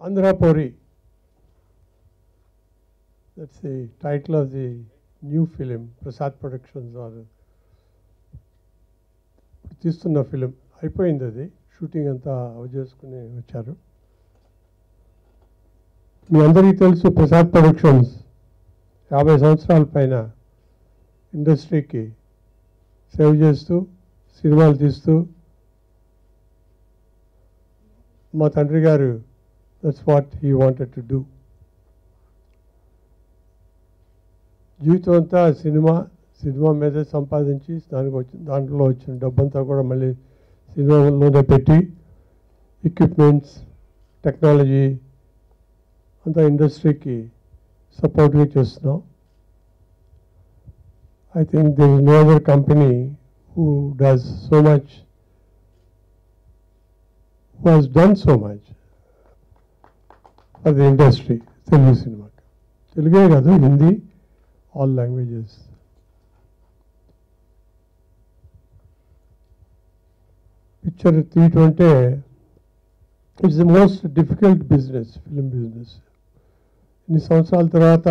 Andhra Pori. That's the title of the new film. Prasad Productions or తీస్తున్న film అయిపోయింది. అది shooting అంతా చేసుకుని వచ్చారు. మీ అందరికీ తెలుసు ప్రసాద్ ప్రొడక్షన్స్ 50 సంవత్సరాల పైన ఇండస్ట్రీకి సేవ్ చేస్తూ సినిమాలు తీస్తూ మా తండ్రి గారు that's what he wanted to do. జీవితం అంతా సినిమా మీదే సంపాదించి దాంట్లో వచ్చిన డబ్బంతా కూడా మళ్ళీ సినిమాలోనే పెట్టి ఎక్విప్మెంట్స్ టెక్నాలజీ అంతా ఇండస్ట్రీకి సపోర్ట్గా చేస్తున్నాం. I think there is no other company who does so much, who has done so much for the industry. Telugu cinema. Telugu kaadu, Hindi, all languages. Picture theatre ante it's the most difficult business, film business. ఇన్ని సంవత్సరాల తర్వాత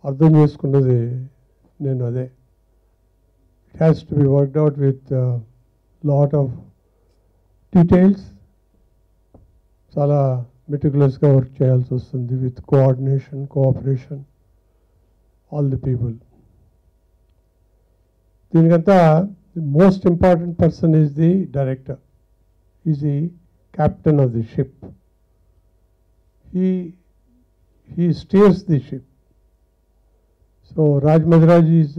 అర్థం చేసుకున్నది నేను అదే. It has to be worked out with lot of details. చాలా మెటిక్యులస్గా work చేయాల్సి వస్తుంది with coordination, cooperation, all the people. దీనికంతా the most important person is the director, is the captain of the ship. He steers the ship. So Raj Madraji is